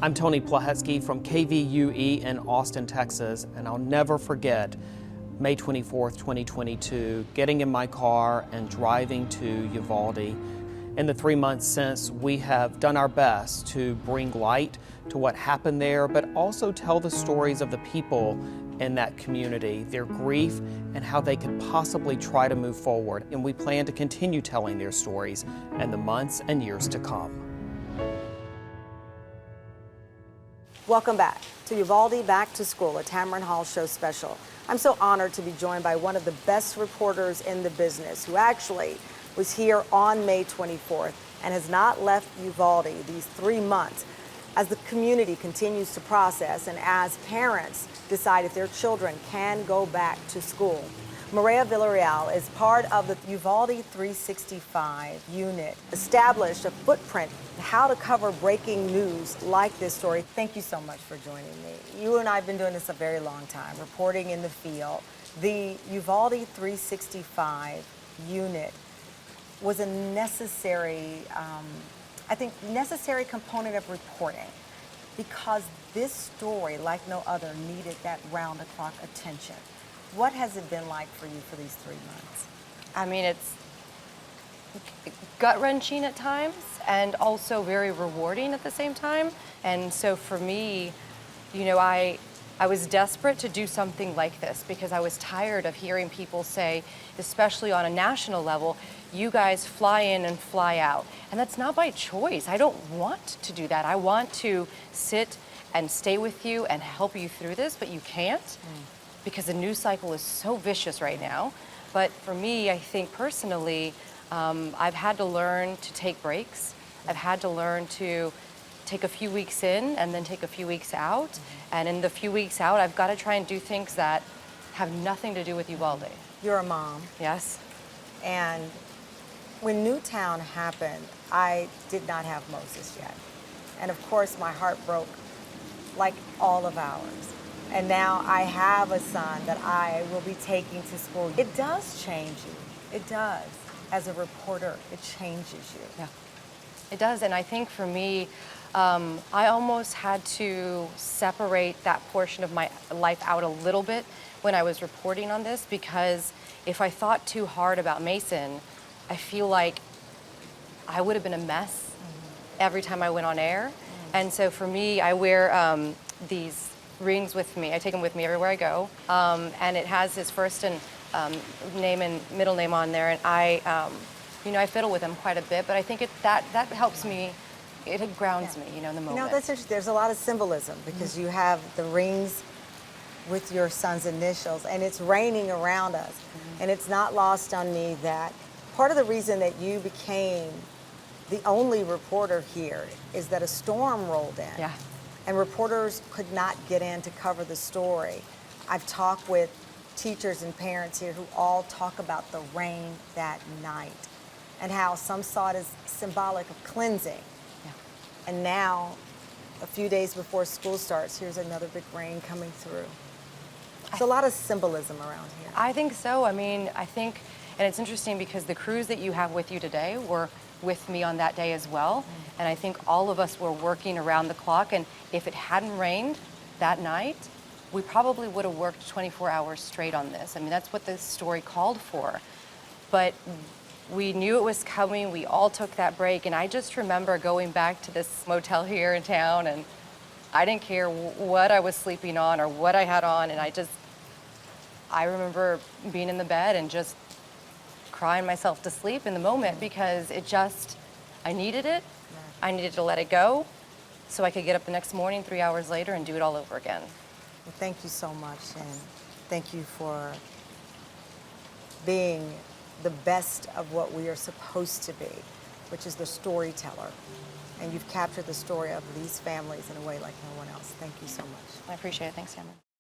I'm Tony Plahetsky from KVUE in Austin, Texas, and I'll never forget May 24th, 2022, getting in my car and driving to Uvalde. In the 3 months since, we have done our best to bring light to what happened there, but also tell the stories of the people in that community, their grief, and how they could possibly try to move forward. And we plan to continue telling their stories in the months and years to come. Welcome back to Uvalde Back to School, a Tamron Hall show special. I'm so honored to be joined by one of the best reporters in the business, who actually was here on May 24th and has not left Uvalde these 3 months as the community continues to process and as parents decide if their children can go back to school. Mireya Villarreal is part of the Uvalde 365 unit, established a footprint on how to cover breaking news like this story. Thank you so much for joining me. You and I have been doing this a very long time, reporting in the field. The Uvalde 365 unit was a necessary, necessary component of reporting, because this story, like no other, needed that round-the-clock attention. What has it been like for you for these 3 months? I mean, it's gut-wrenching at times and also very rewarding at the same time. And so for me, you know, I was desperate to do something like this because I was tired of hearing people say, especially on a national level, you guys fly in and fly out. And that's not by choice. I don't want to do that. I want to sit and stay with you and help you through this, but you can't. Because the news cycle is so vicious right now. But for me, I think personally, I've had to learn to take breaks. I've had to learn to take a few weeks in and then take a few weeks out. And in the few weeks out, I've got to try and do things that have nothing to do with Uvalde. You're a mom. Yes. And when Newtown happened, I did not have Moses yet. And of course, my heart broke like all of ours. And now I have a son that I will be taking to school. It does change you. It does. As a reporter, it changes you. Yeah, it does. And I think for me, I almost had to separate that portion of my life out a little bit when I was reporting on this, because if I thought too hard about Mason, I feel like I would have been a mess every time I went on air. And so for me, I wear these rings with me. I take them with me everywhere I go. And it has his first and name and middle name on there. And I fiddle with them quite a bit, but I think that helps me. It grounds me, in the moment. That's interesting. There's a lot of symbolism because you have the rings with your son's initials, and it's raining around us. And it's not lost on me that part of the reason that you became the only reporter here is that a storm rolled in. Yeah. And reporters could not get in to cover the story. I've talked with teachers and parents here who all talk about the rain that night and how some saw it as symbolic of cleansing. Yeah. And now, a few days before school starts, here's another big rain coming through. There's a lot of symbolism around here. I think so. I mean, and it's interesting because the crews that you have with you today were with me on that day as well. And I think all of us were working around the clock. And if it hadn't rained that night, we probably would have worked 24 hours straight on this. I mean, that's what this story called for. But we knew it was coming. We all took that break. And I just remember going back to this motel here in town, and I didn't care what I was sleeping on or what I had on. And I remember being in the bed and just crying myself to sleep in the moment, because I needed it. I needed to let it go so I could get up the next morning 3 hours later and do it all over again. Well, thank you so much, and thank you for being the best of what we are supposed to be, which is the storyteller. And you've captured the story of these families in a way like no one else. Thank you so much. I appreciate it. Thanks, Tamron.